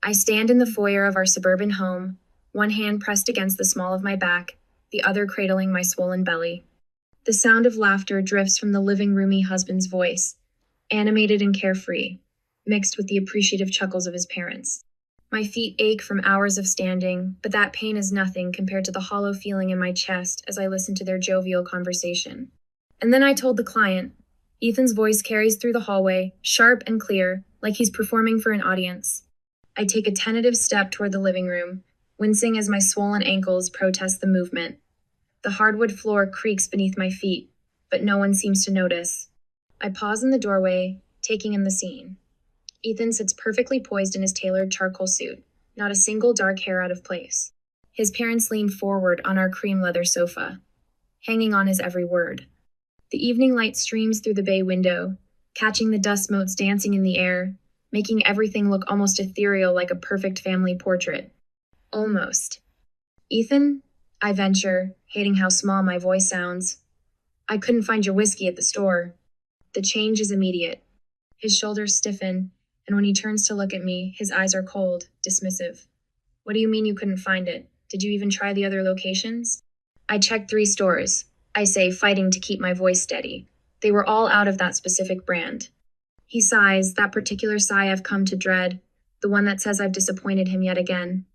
I stand in the foyer of our suburban home, one hand pressed against the small of my back, the other cradling my swollen belly. The sound of laughter drifts from the living roomy husband's voice, animated and carefree, mixed with the appreciative chuckles of his parents. My feet ache from hours of standing, but that pain is nothing compared to the hollow feeling in my chest as I listen to their jovial conversation. And then I told the client. Ethan's voice carries through the hallway, sharp and clear, like he's performing for an audience. I take a tentative step toward the living room, wincing as my swollen ankles protest the movement. The hardwood floor creaks beneath my feet, but no one seems to notice. I pause in the doorway, taking in the scene. Ethan sits perfectly poised in his tailored charcoal suit, not a single dark hair out of place. His parents lean forward on our cream leather sofa, hanging on his every word. The evening light streams through the bay window, catching the dust motes dancing in the air, making everything look almost ethereal like a perfect family portrait. Almost. Ethan? I venture, hating how small my voice sounds. I couldn't find your whiskey at the store. The change is immediate. His shoulders stiffen, and when he turns to look at me, his eyes are cold, dismissive. What do you mean you couldn't find it? Did you even try the other locations? I checked 3 stores, I say, fighting to keep my voice steady. They were all out of that specific brand. He sighs, that particular sigh I've come to dread, the one that says I've disappointed him yet again.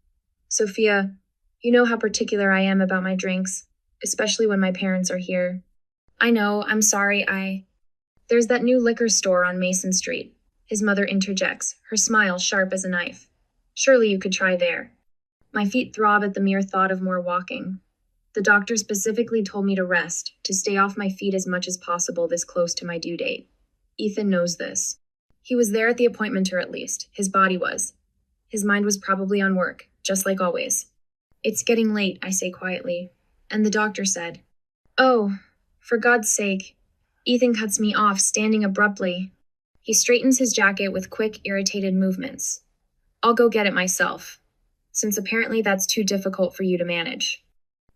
Sophia, you know how particular I am about my drinks, especially when my parents are here. I know, I'm sorry, There's that new liquor store on Mason Street. His mother interjects, her smile sharp as a knife. Surely you could try there. My feet throb at the mere thought of more walking. The doctor specifically told me to rest, to stay off my feet as much as possible this close to my due date. Ethan knows this. He was there at the appointment, or at least, his body was. His mind was probably on work, just like always. It's getting late, I say quietly, and the doctor said, "Oh, for God's sake." Ethan cuts me off, standing abruptly. He straightens his jacket with quick, irritated movements. "I'll go get it myself, since apparently that's too difficult for you to manage."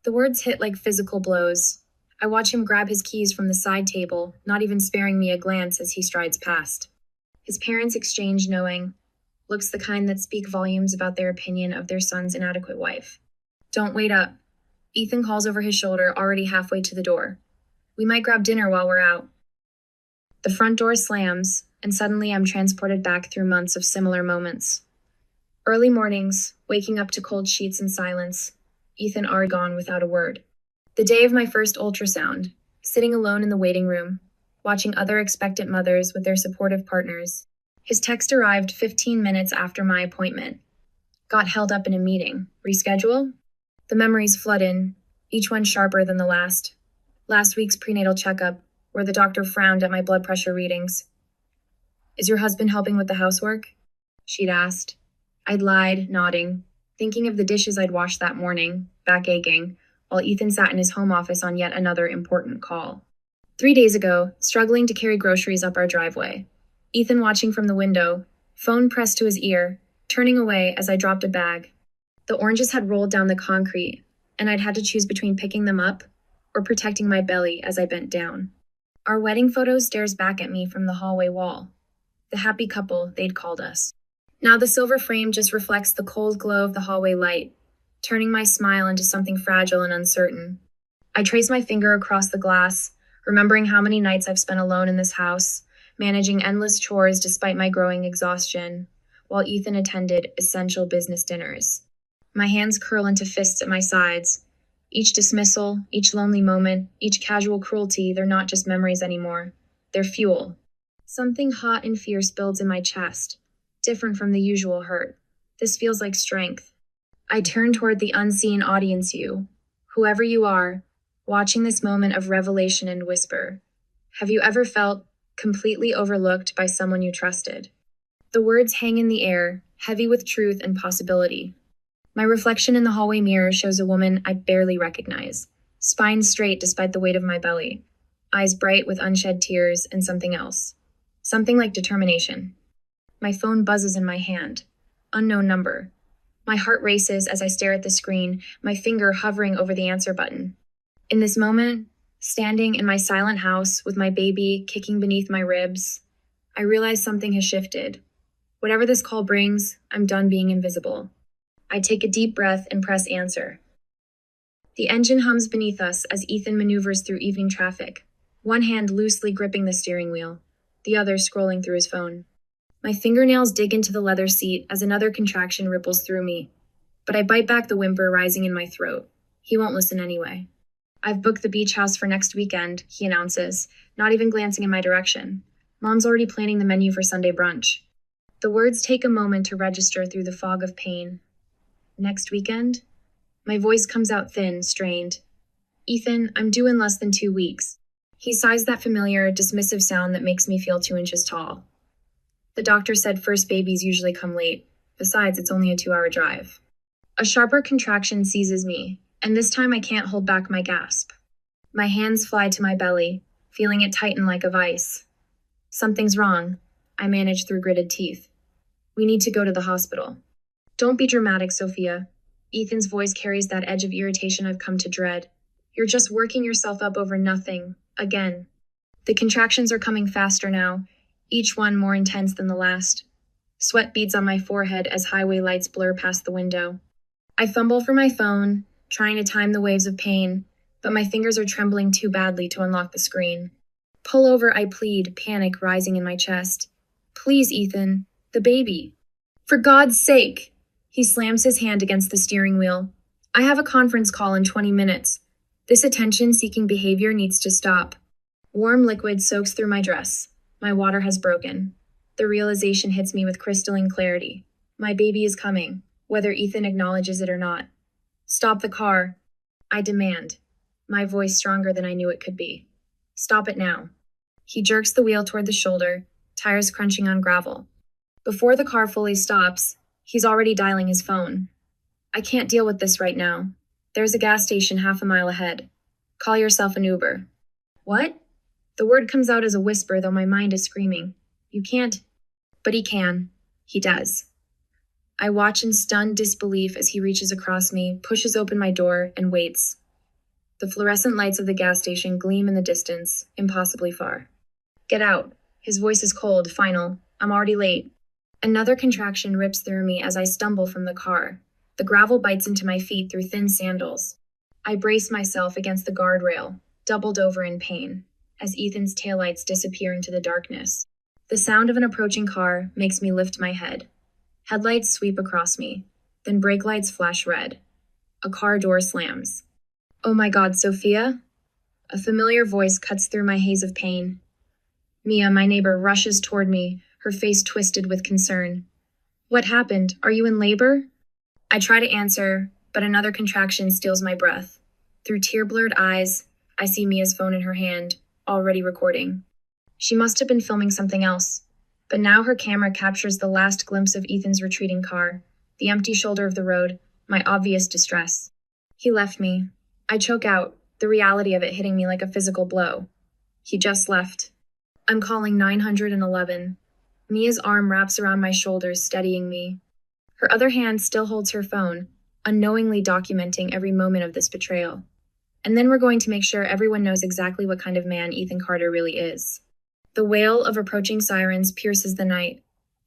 The words hit like physical blows. I watch him grab his keys from the side table, not even sparing me a glance as he strides past. His parents exchange knowing, looks the kind that speak volumes about their opinion of their son's inadequate wife. "Don't wait up." Ethan calls over his shoulder, already halfway to the door. "We might grab dinner while we're out." The front door slams, and suddenly I'm transported back through months of similar moments. Early mornings, waking up to cold sheets and silence, Ethan already gone without a word. The day of my first ultrasound, sitting alone in the waiting room, watching other expectant mothers with their supportive partners. His text arrived 15 minutes after my appointment. Got held up in a meeting. Reschedule? The memories flood in, each one sharper than the last. Last week's prenatal checkup, where the doctor frowned at my blood pressure readings. "Is your husband helping with the housework?" she'd asked. I'd lied, nodding, thinking of the dishes I'd washed that morning, back aching, while Ethan sat in his home office on yet another important call. 3 days ago, struggling to carry groceries up our driveway. Ethan watching from the window, phone pressed to his ear, turning away as I dropped a bag. The oranges had rolled down the concrete, and I'd had to choose between picking them up or protecting my belly as I bent down. Our wedding photo stares back at me from the hallway wall. The happy couple they'd called us. Now the silver frame just reflects the cold glow of the hallway light, turning my smile into something fragile and uncertain. I trace my finger across the glass, remembering how many nights I've spent alone in this house, managing endless chores despite my growing exhaustion, while Ethan attended essential business dinners. My hands curl into fists at my sides. Each dismissal, each lonely moment, each casual cruelty, they're not just memories anymore. They're fuel. Something hot and fierce builds in my chest, different from the usual hurt. This feels like strength. I turn toward the unseen audience, you, whoever you are, watching this moment of revelation, and whisper, "Have you ever felt completely overlooked by someone you trusted?" The words hang in the air, heavy with truth and possibility. My reflection in the hallway mirror shows a woman I barely recognize, spine straight despite the weight of my belly, eyes bright with unshed tears, and something else. Something like determination. My phone buzzes in my hand. Unknown number. My heart races as I stare at the screen, my finger hovering over the answer button. In this moment, standing in my silent house with my baby kicking beneath my ribs, I realize something has shifted. Whatever this call brings, I'm done being invisible. I take a deep breath and press answer. The engine hums beneath us as Ethan maneuvers through evening traffic, one hand loosely gripping the steering wheel, the other scrolling through his phone. My fingernails dig into the leather seat as another contraction ripples through me, but I bite back the whimper rising in my throat. He won't listen anyway. I've booked the beach house for next weekend, he announces, not even glancing in my direction. Mom's already planning the menu for Sunday brunch. The words take a moment to register through the fog of pain. Next weekend? My voice comes out thin, strained. Ethan, I'm due in less than 2 weeks. He sighs that familiar, dismissive sound that makes me feel 2 inches tall. The doctor said first babies usually come late. Besides, it's only a 2-hour drive. A sharper contraction seizes me, and this time I can't hold back my gasp. My hands fly to my belly, feeling it tighten like a vice. Something's wrong, I manage through gritted teeth. We need to go to the hospital. Don't be dramatic, Sophia. Ethan's voice carries that edge of irritation I've come to dread. You're just working yourself up over nothing, again. The contractions are coming faster now, each one more intense than the last. Sweat beads on my forehead as highway lights blur past the window. I fumble for my phone, trying to time the waves of pain, but my fingers are trembling too badly to unlock the screen. Pull over, I plead, panic rising in my chest. Please, Ethan, the baby. For God's sake! He slams his hand against the steering wheel. I have a conference call in 20 minutes. This attention-seeking behavior needs to stop. Warm liquid soaks through my dress. My water has broken. The realization hits me with crystalline clarity. My baby is coming, whether Ethan acknowledges it or not. Stop the car. I demand, my voice stronger than I knew it could be. Stop it now. He jerks the wheel toward the shoulder, tires crunching on gravel. Before the car fully stops, he's already dialing his phone. I can't deal with this right now. There's a gas station half a mile ahead. Call yourself an Uber. What? The word comes out as a whisper, though my mind is screaming. You can't. But he can. He does. I watch in stunned disbelief as he reaches across me, pushes open my door, and waits. The fluorescent lights of the gas station gleam in the distance, impossibly far. Get out. His voice is cold, final. I'm already late. Another contraction rips through me as I stumble from the car. The gravel bites into my feet through thin sandals. I brace myself against the guardrail, doubled over in pain, as Ethan's taillights disappear into the darkness. The sound of an approaching car makes me lift my head. Headlights sweep across me, then brake lights flash red. A car door slams. Oh my God, Sophia? A familiar voice cuts through my haze of pain. Mia, my neighbor, rushes toward me, her face twisted with concern. What happened? Are you in labor? I try to answer, but another contraction steals my breath. Through tear-blurred eyes, I see Mia's phone in her hand, already recording. She must have been filming something else, but now her camera captures the last glimpse of Ethan's retreating car, the empty shoulder of the road, my obvious distress. He left me. I choke out, the reality of it hitting me like a physical blow. He just left. I'm calling 911. Mia's arm wraps around my shoulders, steadying me. Her other hand still holds her phone, unknowingly documenting every moment of this betrayal. And then we're going to make sure everyone knows exactly what kind of man Ethan Carter really is. The wail of approaching sirens pierces the night.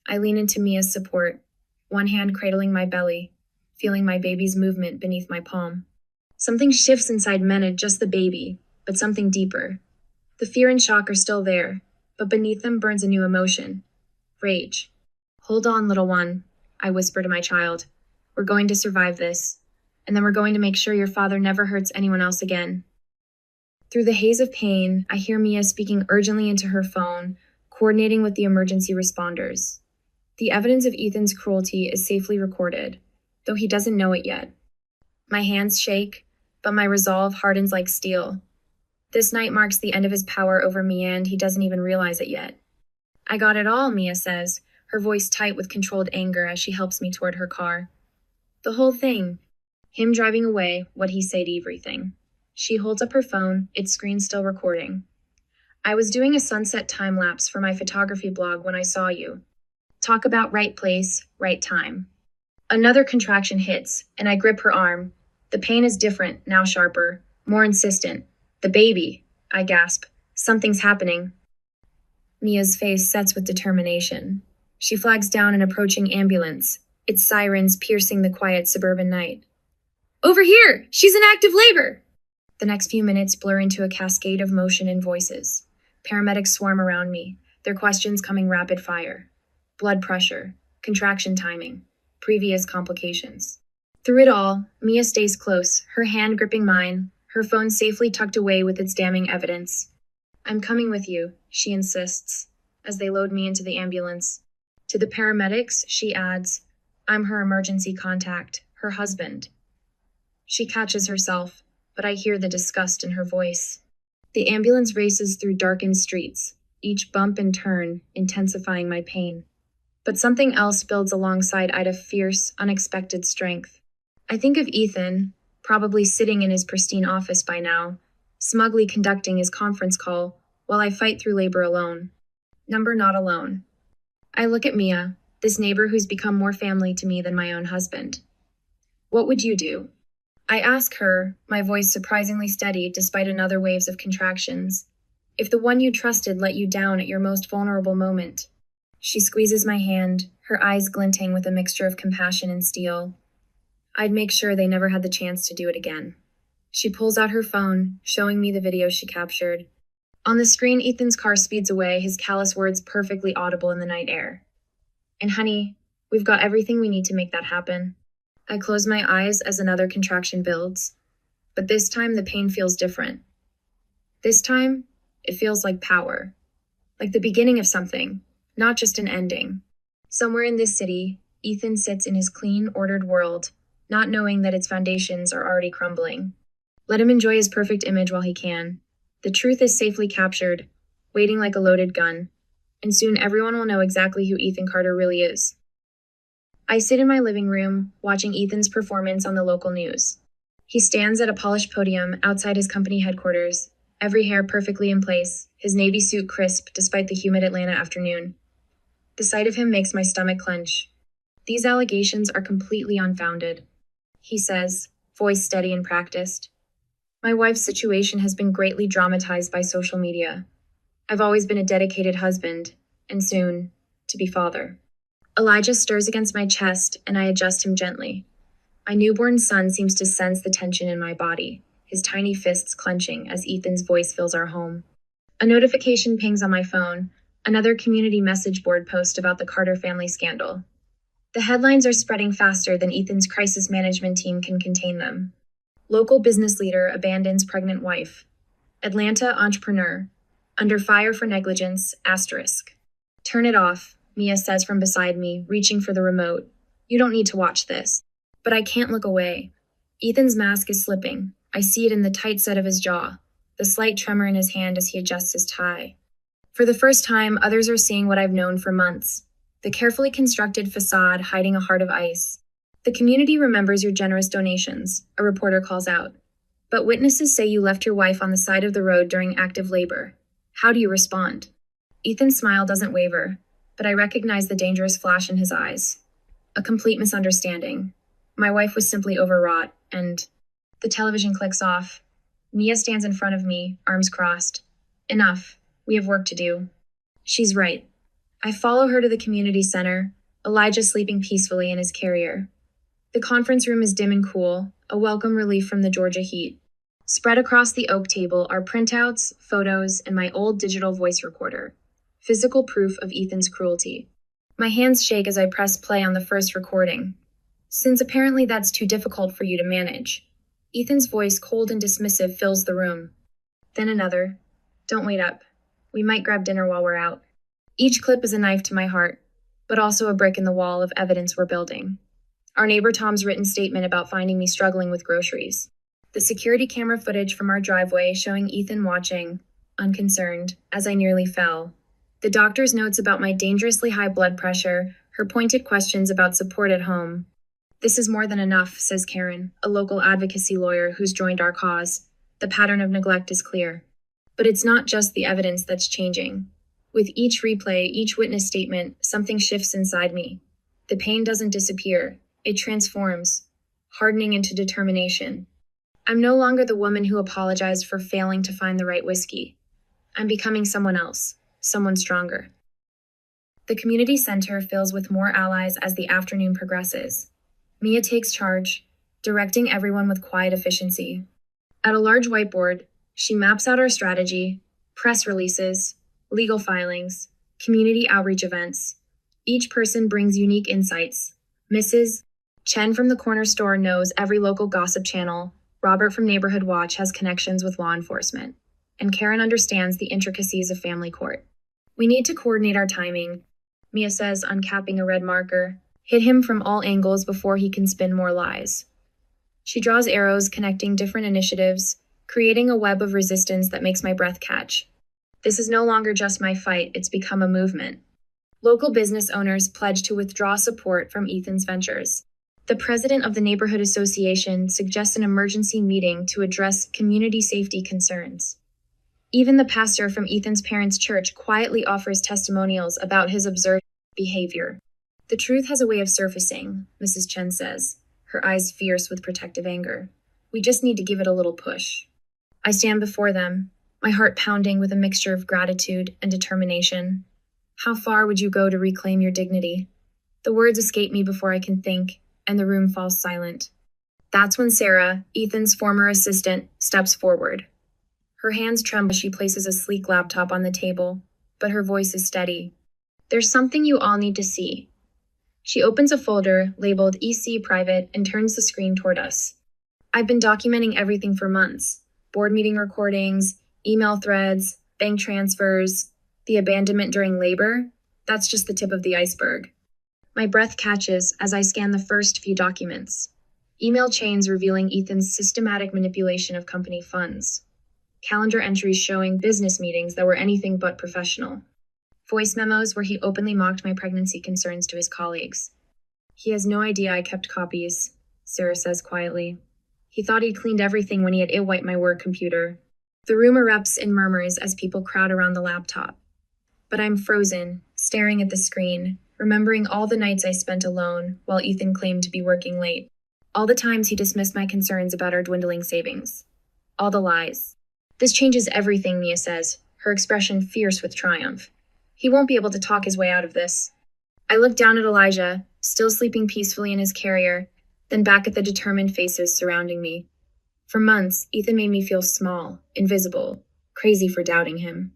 I lean into Mia's support, one hand cradling my belly, feeling my baby's movement beneath my palm. Something shifts inside Mena, just the baby, but something deeper. The fear and shock are still there, but beneath them burns a new emotion. Rage. Hold on, little one, I whisper to my child. We're going to survive this, and then we're going to make sure your father never hurts anyone else again. Through the haze of pain, I hear Mia speaking urgently into her phone, coordinating with the emergency responders. The evidence of Ethan's cruelty is safely recorded, though he doesn't know it yet. My hands shake, but my resolve hardens like steel. This night marks the end of his power over Mia, and he doesn't even realize it yet. I got it all, Mia says, her voice tight with controlled anger as she helps me toward her car. The whole thing. Him driving away, what he said, everything. She holds up her phone, its screen still recording. I was doing a sunset time-lapse for my photography blog when I saw you. Talk about right place, right time. Another contraction hits, and I grip her arm. The pain is different, now sharper, more insistent. The baby, I gasp. Something's happening. Mia's face sets with determination. She flags down an approaching ambulance, its sirens piercing the quiet suburban night. Over here! She's in active labor! The next few minutes blur into a cascade of motion and voices. Paramedics swarm around me, their questions coming rapid fire. Blood pressure, contraction timing, previous complications. Through it all, Mia stays close, her hand gripping mine, her phone safely tucked away with its damning evidence. I'm coming with you, she insists, as they load me into the ambulance. To the paramedics, she adds, I'm her emergency contact, her husband. She catches herself, but I hear the disgust in her voice. The ambulance races through darkened streets, each bump and turn intensifying my pain. But something else builds alongside out of fierce, unexpected strength. I think of Ethan, probably sitting in his pristine office by now, smugly conducting his conference call while I fight through labor alone. Number not alone. I look at Mia, this neighbor who's become more family to me than my own husband. What would you do? I ask her, my voice surprisingly steady despite another waves of contractions. If the one you trusted let you down at your most vulnerable moment. She squeezes my hand, her eyes glinting with a mixture of compassion and steel. I'd make sure they never had the chance to do it again. She pulls out her phone, showing me the video she captured. On the screen, Ethan's car speeds away, his callous words perfectly audible in the night air. And honey, we've got everything we need to make that happen. I close my eyes as another contraction builds. But this time, the pain feels different. This time, it feels like power. Like the beginning of something, not just an ending. Somewhere in this city, Ethan sits in his clean, ordered world, not knowing that its foundations are already crumbling. Let him enjoy his perfect image while he can. The truth is safely captured, waiting like a loaded gun, and soon everyone will know exactly who Ethan Carter really is. I sit in my living room, watching Ethan's performance on the local news. He stands at a polished podium outside his company headquarters, every hair perfectly in place, his navy suit crisp despite the humid Atlanta afternoon. The sight of him makes my stomach clench. These allegations are completely unfounded, he says, voice steady and practiced. My wife's situation has been greatly dramatized by social media. I've always been a dedicated husband, and soon, to be father. Elijah stirs against my chest, and I adjust him gently. My newborn son seems to sense the tension in my body, his tiny fists clenching as Ethan's voice fills our home. A notification pings on my phone, another community message board post about the Carter family scandal. The headlines are spreading faster than Ethan's crisis management team can contain them. Local business leader abandons pregnant wife. Atlanta entrepreneur. Under fire for negligence, asterisk. Turn it off, Mia says from beside me, reaching for the remote. You don't need to watch this. But I can't look away. Ethan's mask is slipping. I see it in the tight set of his jaw, the slight tremor in his hand as he adjusts his tie. For the first time, others are seeing what I've known for months. The carefully constructed facade hiding a heart of ice. The community remembers your generous donations, a reporter calls out. But witnesses say you left your wife on the side of the road during active labor. How do you respond? Ethan's smile doesn't waver, but I recognize the dangerous flash in his eyes. A complete misunderstanding. My wife was simply overwrought, and the television clicks off. Mia stands in front of me, arms crossed. Enough. We have work to do. She's right. I follow her to the community center, Elijah sleeping peacefully in his carrier. The conference room is dim and cool, a welcome relief from the Georgia heat. Spread across the oak table are printouts, photos, and my old digital voice recorder. Physical proof of Ethan's cruelty. My hands shake as I press play on the first recording. Since apparently that's too difficult for you to manage. Ethan's voice, cold and dismissive, fills the room. Then another. Don't wait up. We might grab dinner while we're out. Each clip is a knife to my heart, but also a brick in the wall of evidence we're building. Our neighbor Tom's written statement about finding me struggling with groceries. The security camera footage from our driveway showing Ethan watching, unconcerned, as I nearly fell. The doctor's notes about my dangerously high blood pressure, her pointed questions about support at home. This is more than enough, says Karen, a local advocacy lawyer who's joined our cause. The pattern of neglect is clear. But it's not just the evidence that's changing. With each replay, each witness statement, something shifts inside me. The pain doesn't disappear. It transforms, hardening into determination. I'm no longer the woman who apologized for failing to find the right whiskey. I'm becoming someone else, someone stronger. The community center fills with more allies as the afternoon progresses. Mia takes charge, directing everyone with quiet efficiency. At a large whiteboard, she maps out our strategy, press releases, legal filings, community outreach events. Each person brings unique insights. Mrs. Chen from the corner store knows every local gossip channel. Robert from Neighborhood Watch has connections with law enforcement. And Karen understands the intricacies of family court. We need to coordinate our timing, Mia says, uncapping a red marker. Hit him from all angles before he can spin more lies. She draws arrows connecting different initiatives, creating a web of resistance that makes my breath catch. This is no longer just my fight, it's become a movement. Local business owners pledge to withdraw support from Ethan's ventures. The president of the neighborhood association suggests an emergency meeting to address community safety concerns. Even the pastor from Ethan's parents' church quietly offers testimonials about his absurd behavior. The truth has a way of surfacing, Mrs. Chen says, her eyes fierce with protective anger. We just need to give it a little push. I stand before them, my heart pounding with a mixture of gratitude and determination. How far would you go to reclaim your dignity? The words escape me before I can think, and the room falls silent. That's when Sarah, Ethan's former assistant, steps forward. Her hands tremble as she places a sleek laptop on the table, but her voice is steady. There's something you all need to see. She opens a folder labeled EC Private and turns the screen toward us. I've been documenting everything for months. Board meeting recordings, email threads, bank transfers, the abandonment during labor. That's just the tip of the iceberg. My breath catches as I scan the first few documents. Email chains revealing Ethan's systematic manipulation of company funds. Calendar entries showing business meetings that were anything but professional. Voice memos where he openly mocked my pregnancy concerns to his colleagues. He has no idea I kept copies, Sarah says quietly. He thought he'd cleaned everything when he had it-wiped my work computer. The room erupts in murmurs as people crowd around the laptop. But I'm frozen, staring at the screen, remembering all the nights I spent alone while Ethan claimed to be working late. All the times he dismissed my concerns about our dwindling savings. All the lies. This changes everything, Mia says, her expression fierce with triumph. He won't be able to talk his way out of this. I look down at Elijah, still sleeping peacefully in his carrier, then back at the determined faces surrounding me. For months, Ethan made me feel small, invisible, crazy for doubting him.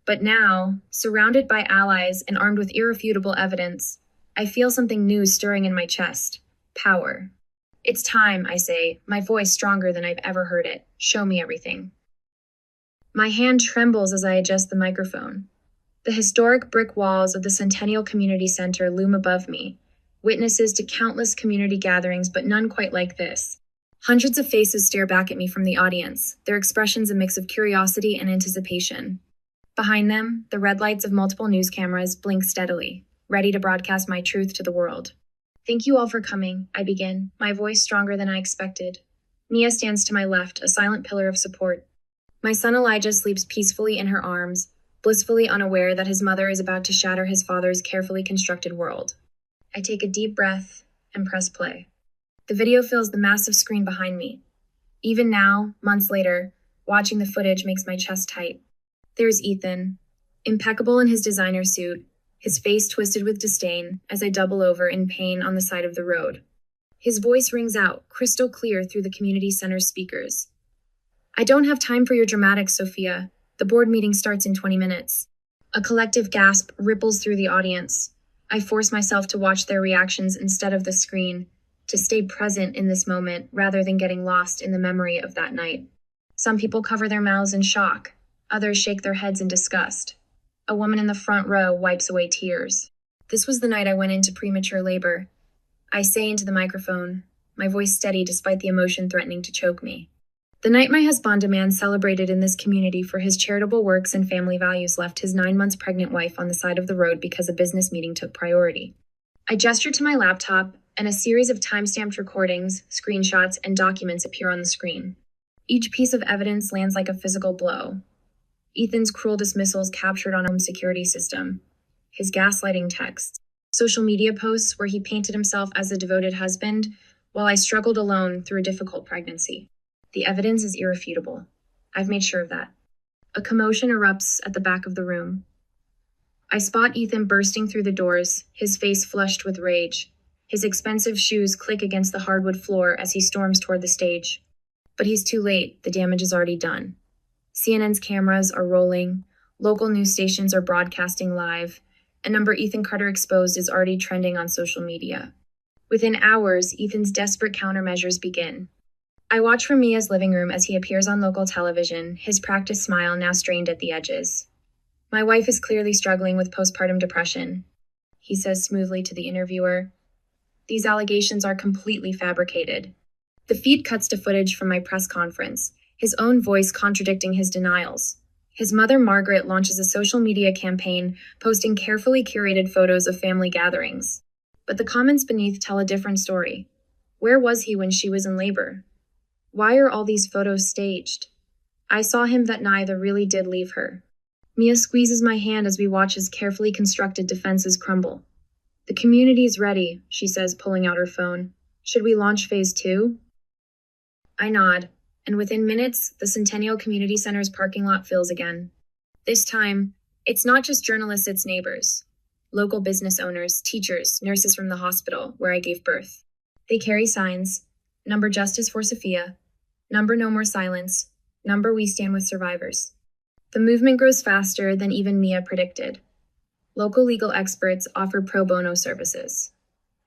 But now, surrounded by allies and armed with irrefutable evidence, I feel something new stirring in my chest. Power. It's time, I say, my voice stronger than I've ever heard it. Show me everything. My hand trembles as I adjust the microphone. The historic brick walls of the Centennial Community Center loom above me, witnesses to countless community gatherings, but none quite like this. Hundreds of faces stare back at me from the audience, their expressions a mix of curiosity and anticipation. Behind them, the red lights of multiple news cameras blink steadily, ready to broadcast my truth to the world. Thank you all for coming, I begin, my voice stronger than I expected. Mia stands to my left, a silent pillar of support. My son Elijah sleeps peacefully in her arms, blissfully unaware that his mother is about to shatter his father's carefully constructed world. I take a deep breath and press play. The video fills the massive screen behind me. Even now, months later, watching the footage makes my chest tight. There's Ethan, impeccable in his designer suit, his face twisted with disdain as I double over in pain on the side of the road. His voice rings out, crystal clear through the community center's speakers. I don't have time for your dramatics, Sophia. The board meeting starts in 20 minutes. A collective gasp ripples through the audience. I force myself to watch their reactions instead of the screen, to stay present in this moment rather than getting lost in the memory of that night. Some people cover their mouths in shock. Others shake their heads in disgust. A woman in the front row wipes away tears. This was the night I went into premature labor. I say into the microphone, my voice steady despite the emotion threatening to choke me. The night my husband man celebrated in this community for his charitable works and family values left his 9 months pregnant wife on the side of the road because a business meeting took priority. I gesture to my laptop, and a series of time-stamped recordings, screenshots, and documents appear on the screen. Each piece of evidence lands like a physical blow. Ethan's cruel dismissals captured on a home security system, his gaslighting texts, social media posts where he painted himself as a devoted husband while I struggled alone through a difficult pregnancy. The evidence is irrefutable. I've made sure of that. A commotion erupts at the back of the room. I spot Ethan bursting through the doors, his face flushed with rage. His expensive shoes click against the hardwood floor as he storms toward the stage. But he's too late, the damage is already done. CNN's cameras are rolling, local news stations are broadcasting live, and number Ethan Carter exposed is already trending on social media. Within hours, Ethan's desperate countermeasures begin. I watch from Mia's living room as he appears on local television, his practiced smile now strained at the edges. My wife is clearly struggling with postpartum depression, he says smoothly to the interviewer. These allegations are completely fabricated. The feed cuts to footage from my press conference, his own voice contradicting his denials. His mother, Margaret, launches a social media campaign, posting carefully curated photos of family gatherings. But the comments beneath tell a different story. Where was he when she was in labor? Why are all these photos staged? I saw him that neither really did leave her. Mia squeezes my hand as we watch his carefully constructed defenses crumble. The community is ready, she says, pulling out her phone. Should we launch phase 2? I nod, and within minutes, the Centennial Community Center's parking lot fills again. This time, it's not just journalists, it's neighbors. Local business owners, teachers, nurses from the hospital where I gave birth. They carry signs, number Justice for Sophia, number No More Silence, number We Stand with Survivors. The movement grows faster than even Mia predicted. Local legal experts offer pro bono services.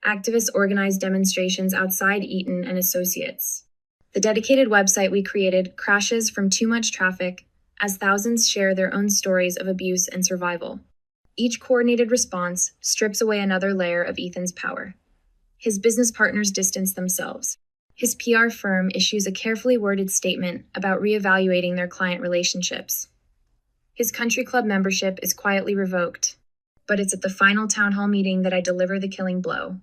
Activists organize demonstrations outside Eaton and Associates. The dedicated website we created crashes from too much traffic as thousands share their own stories of abuse and survival. Each coordinated response strips away another layer of Ethan's power. His business partners distance themselves. His PR firm issues a carefully worded statement about reevaluating their client relationships. His country club membership is quietly revoked, but it's at the final town hall meeting that I deliver the killing blow.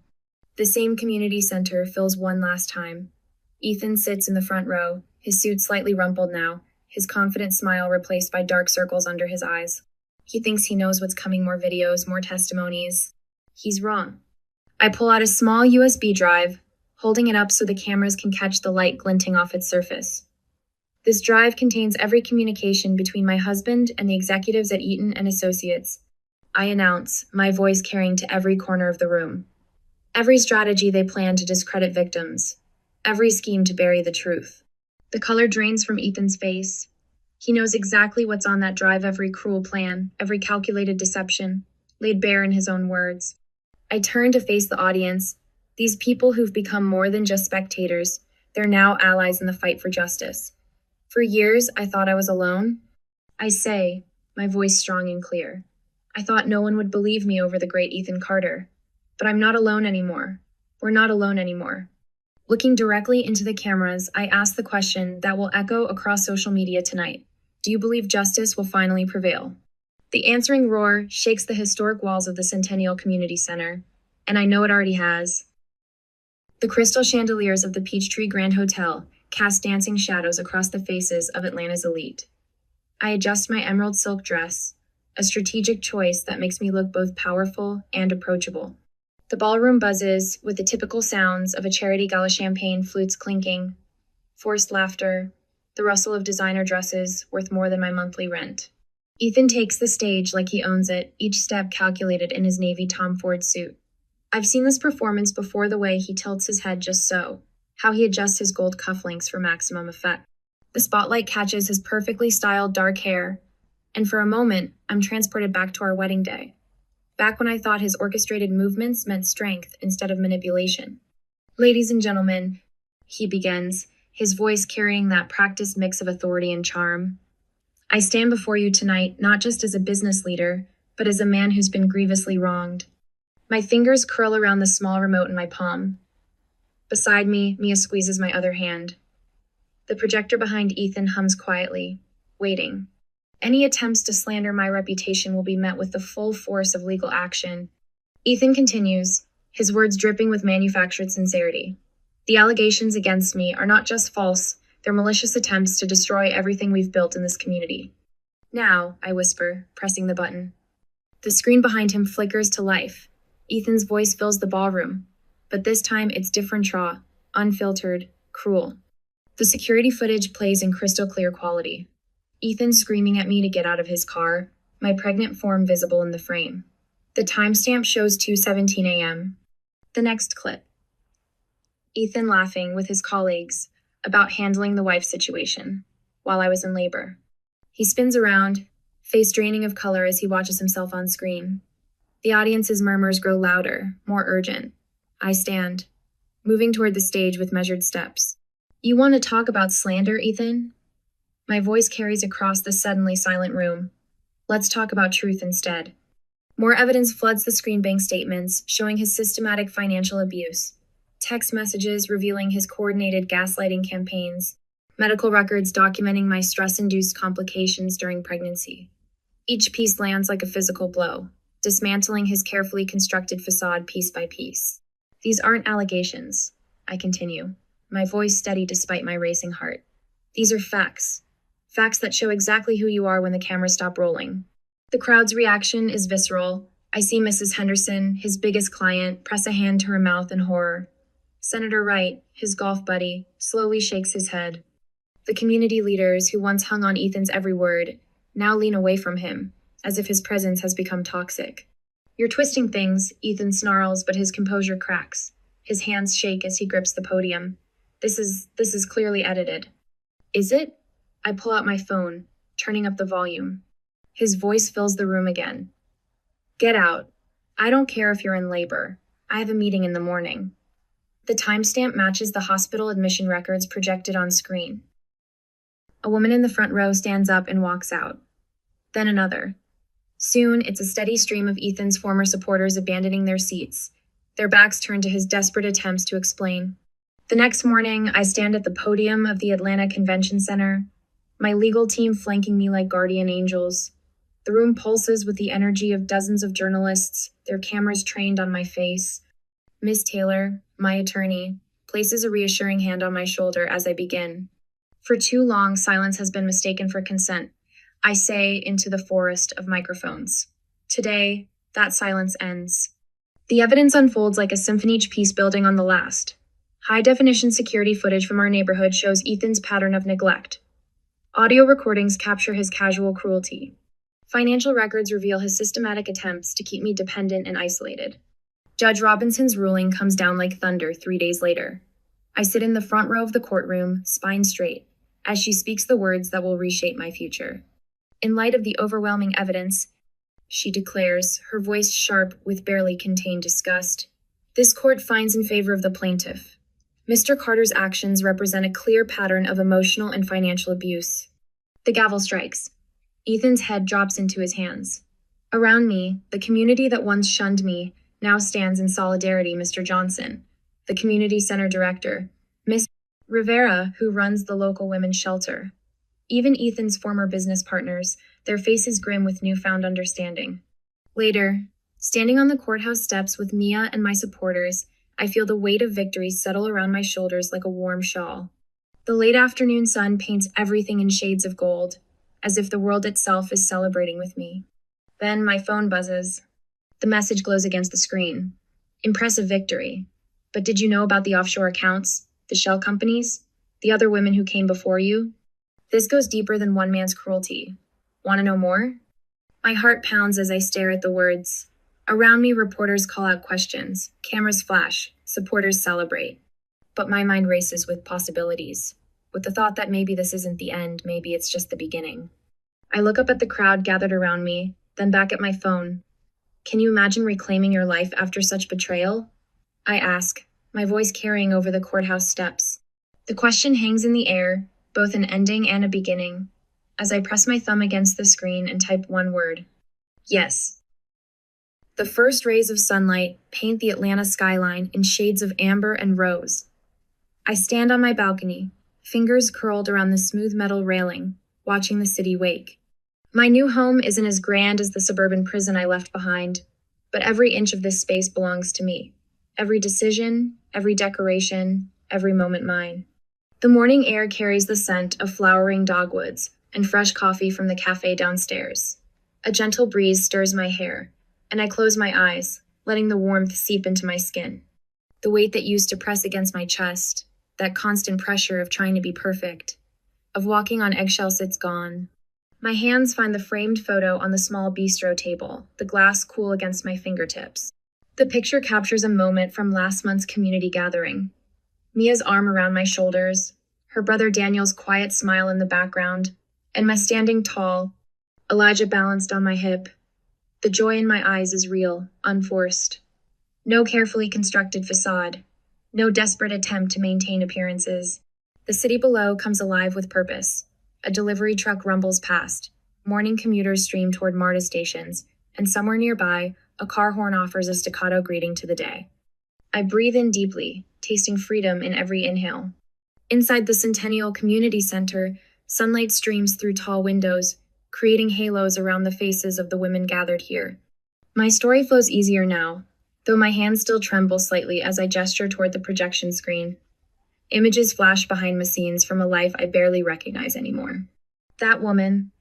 The same community center fills one last time. Ethan sits in the front row, his suit slightly rumpled now, his confident smile replaced by dark circles under his eyes. He thinks he knows what's coming, more videos, more testimonies. He's wrong. I pull out a small USB drive, holding it up so the cameras can catch the light glinting off its surface. This drive contains every communication between my husband and the executives at Eaton and Associates. I announce, my voice carrying to every corner of the room. Every strategy they plan to discredit victims. Every scheme to bury the truth. The color drains from Ethan's face. He knows exactly what's on that drive, every cruel plan, every calculated deception, laid bare in his own words. I turn to face the audience. These people who've become more than just spectators, they're now allies in the fight for justice. For years, I thought I was alone. I say, my voice strong and clear. I thought no one would believe me over the great Ethan Carter. But I'm not alone anymore. We're not alone anymore. Looking directly into the cameras, I ask the question that will echo across social media tonight. Do you believe justice will finally prevail? The answering roar shakes the historic walls of the Centennial Community Center, and I know it already has. The crystal chandeliers of the Peachtree Grand Hotel cast dancing shadows across the faces of Atlanta's elite. I adjust my emerald silk dress, a strategic choice that makes me look both powerful and approachable. The ballroom buzzes with the typical sounds of a charity gala, champagne flutes clinking, forced laughter, the rustle of designer dresses worth more than my monthly rent. Ethan takes the stage like he owns it, each step calculated in his navy Tom Ford suit. I've seen this performance before, the way he tilts his head just so, how he adjusts his gold cufflinks for maximum effect. The spotlight catches his perfectly styled dark hair, and for a moment, I'm transported back to our wedding day. Back when I thought his orchestrated movements meant strength instead of manipulation. Ladies and gentlemen, he begins, his voice carrying that practiced mix of authority and charm. I stand before you tonight not just as a business leader, but as a man who's been grievously wronged. My fingers curl around the small remote in my palm. Beside me, Mia squeezes my other hand. The projector behind Ethan hums quietly, waiting. Any attempts to slander my reputation will be met with the full force of legal action. Ethan continues, his words dripping with manufactured sincerity. The allegations against me are not just false, they're malicious attempts to destroy everything we've built in this community. Now, I whisper, pressing the button. The screen behind him flickers to life. Ethan's voice fills the ballroom, but this time it's different raw, unfiltered, cruel. The security footage plays in crystal clear quality. Ethan screaming at me to get out of his car, my pregnant form visible in the frame. The timestamp shows 2:17 a.m. The next clip. Ethan laughing with his colleagues about handling the wife situation while I was in labor. He spins around, face draining of color as he watches himself on screen. The audience's murmurs grow louder, more urgent. I stand, moving toward the stage with measured steps. You want to talk about slander, Ethan? My voice carries across the suddenly silent room. Let's talk about truth instead. More evidence floods the screen bank statements, showing his systematic financial abuse. Text messages revealing his coordinated gaslighting campaigns. Medical records documenting my stress-induced complications during pregnancy. Each piece lands like a physical blow, dismantling his carefully constructed facade piece by piece. These aren't allegations, I continue, my voice steady despite my racing heart. These are facts. Facts that show exactly who you are when the cameras stop rolling. The crowd's reaction is visceral. I see Mrs. Henderson, his biggest client, press a hand to her mouth in horror. Senator Wright, his golf buddy, slowly shakes his head. The community leaders who once hung on Ethan's every word now lean away from him, as if his presence has become toxic. You're twisting things, Ethan snarls, but his composure cracks. His hands shake as he grips the podium. This is clearly edited. Is it? I pull out my phone, turning up the volume. His voice fills the room again. Get out. I don't care if you're in labor. I have a meeting in the morning. The timestamp matches the hospital admission records projected on screen. A woman in the front row stands up and walks out. Then another. Soon, it's a steady stream of Ethan's former supporters abandoning their seats, their backs turned to his desperate attempts to explain. The next morning, I stand at the podium of the Atlanta Convention Center, my legal team flanking me like guardian angels. The room pulses with the energy of dozens of journalists, their cameras trained on my face. Miss Taylor, my attorney, places a reassuring hand on my shoulder as I begin. For too long, silence has been mistaken for consent. I say into the forest of microphones. Today, that silence ends. The evidence unfolds like a symphony piece building on the last. High-definition security footage from our neighborhood shows Ethan's pattern of neglect. Audio recordings capture his casual cruelty. Financial records reveal his systematic attempts to keep me dependent and isolated. Judge Robinson's ruling comes down like thunder 3 days later. I sit in the front row of the courtroom, spine straight, as she speaks the words that will reshape my future. In light of the overwhelming evidence, she declares, her voice sharp with barely contained disgust, this court finds in favor of the plaintiff. Mr. Carter's actions represent a clear pattern of emotional and financial abuse. The gavel strikes. Ethan's head drops into his hands. Around me, the community that once shunned me now stands in solidarity. Mr. Johnson, the community center director, Miss Rivera, who runs the local women's shelter. Even Ethan's former business partners, their faces grim with newfound understanding. Later, standing on the courthouse steps with Mia and my supporters, I feel the weight of victory settle around my shoulders like a warm shawl. The late afternoon sun paints everything in shades of gold, as if the world itself is celebrating with me. Then my phone buzzes. The message glows against the screen. Impressive victory. But did you know about the offshore accounts, the shell companies, the other women who came before you? This goes deeper than one man's cruelty. Want to know more? My heart pounds as I stare at the words. Around me, reporters call out questions. Cameras flash. Supporters celebrate. But my mind races with possibilities, with the thought that maybe this isn't the end, maybe it's just the beginning. I look up at the crowd gathered around me, then back at my phone. Can you imagine reclaiming your life after such betrayal? I ask, my voice carrying over the courthouse steps. The question hangs in the air, both an ending and a beginning, as I press my thumb against the screen and type one word. Yes. The first rays of sunlight paint the Atlanta skyline in shades of amber and rose. I stand on my balcony, fingers curled around the smooth metal railing, watching the city wake. My new home isn't as grand as the suburban prison I left behind, but every inch of this space belongs to me. Every decision, every decoration, every moment mine. The morning air carries the scent of flowering dogwoods and fresh coffee from the cafe downstairs. A gentle breeze stirs my hair, and I close my eyes, letting the warmth seep into my skin. The weight that used to press against my chest, that constant pressure of trying to be perfect, of walking on eggshells, it's gone. My hands find the framed photo on the small bistro table, the glass cool against my fingertips. The picture captures a moment from last month's community gathering. Mia's arm around my shoulders, her brother Daniel's quiet smile in the background, and my standing tall, Elijah balanced on my hip. The joy in my eyes is real, unforced. No carefully constructed facade. No desperate attempt to maintain appearances. The city below comes alive with purpose. A delivery truck rumbles past. Morning commuters stream toward MARTA stations, and somewhere nearby, a car horn offers a staccato greeting to the day. I breathe in deeply, tasting freedom in every inhale. Inside the Centennial Community Center, sunlight streams through tall windows, creating halos around the faces of the women gathered here. My story flows easier now, though my hands still tremble slightly as I gesture toward the projection screen. Images flash behind the scenes from a life I barely recognize anymore. That woman,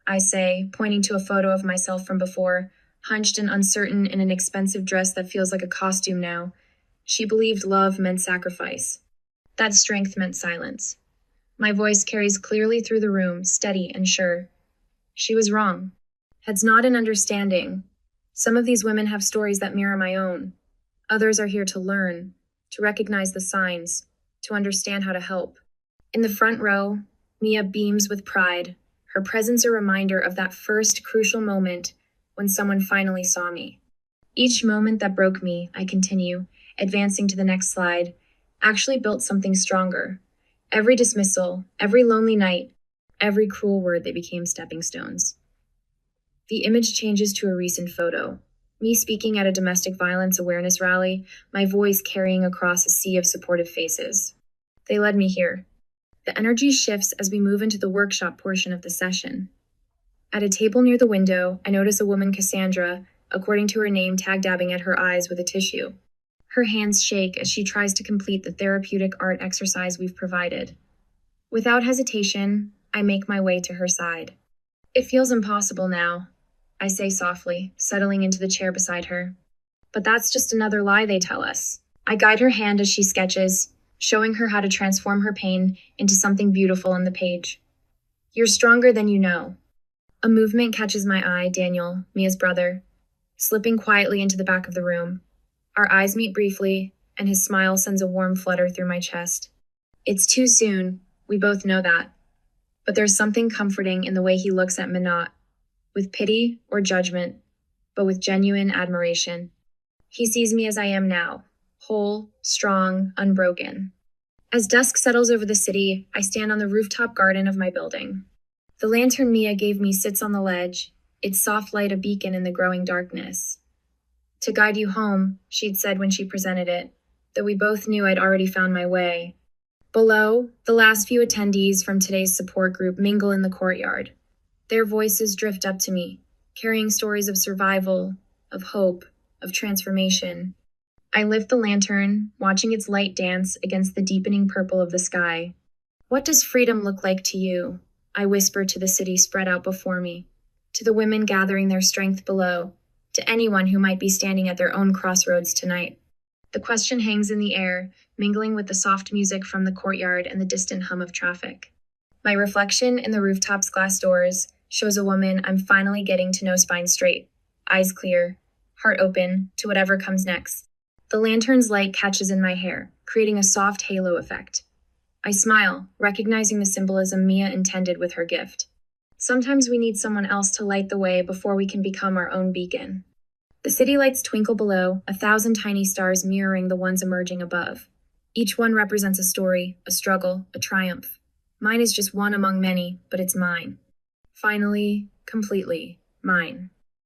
I say, pointing to a photo of myself from before, hunched and uncertain in an expensive dress that feels like a costume now. She believed love meant sacrifice. That strength meant silence. My voice carries clearly through the room, steady and sure. She was wrong. Heads nod in understanding. Some of these women have stories that mirror my own. Others are here to learn, to recognize the signs, to understand how to help. In the front row, Mia beams with pride, her presence a reminder of that first crucial moment when someone finally saw me. Each moment that broke me, I continue, advancing to the next slide, actually built something stronger. Every dismissal, every lonely night, every cruel word, they became stepping stones. The image changes to a recent photo. Me speaking at a domestic violence awareness rally, my voice carrying across a sea of supportive faces. They led me here. The energy shifts as we move into the workshop portion of the session. At a table near the window, I notice a woman, Cassandra, according to her name, tag-dabbing at her eyes with a tissue. Her hands shake as she tries to complete the therapeutic art exercise we've provided. Without hesitation, I make my way to her side. It feels impossible now, I say softly, settling into the chair beside her. But that's just another lie they tell us. I guide her hand as she sketches, showing her how to transform her pain into something beautiful on the page. You're stronger than you know. A movement catches my eye, Daniel, Mia's brother, slipping quietly into the back of the room. Our eyes meet briefly, and his smile sends a warm flutter through my chest. It's too soon, we both know that. But there's something comforting in the way he looks at Minot, with pity or judgment, but with genuine admiration. He sees me as I am now, whole, strong, unbroken. As dusk settles over the city, I stand on the rooftop garden of my building. The lantern Mia gave me sits on the ledge, its soft light a beacon in the growing darkness. To guide you home, she'd said when she presented it, though we both knew I'd already found my way. Below, the last few attendees from today's support group mingle in the courtyard. Their voices drift up to me, carrying stories of survival, of hope, of transformation. I lift the lantern, watching its light dance against the deepening purple of the sky. What does freedom look like to you? I whisper to the city spread out before me, to the women gathering their strength below, to anyone who might be standing at their own crossroads tonight. The question hangs in the air, mingling with the soft music from the courtyard and the distant hum of traffic. My reflection in the rooftops' glass doors shows a woman I'm finally getting to know spine straight, eyes clear, heart open to whatever comes next. The lantern's light catches in my hair, creating a soft halo effect. I smile, recognizing the symbolism Mia intended with her gift. Sometimes we need someone else to light the way before we can become our own beacon. The city lights twinkle below, 1,000 tiny stars mirroring the ones emerging above. Each one represents a story, a struggle, a triumph. Mine is just one among many, but it's mine. Finally, completely, mine.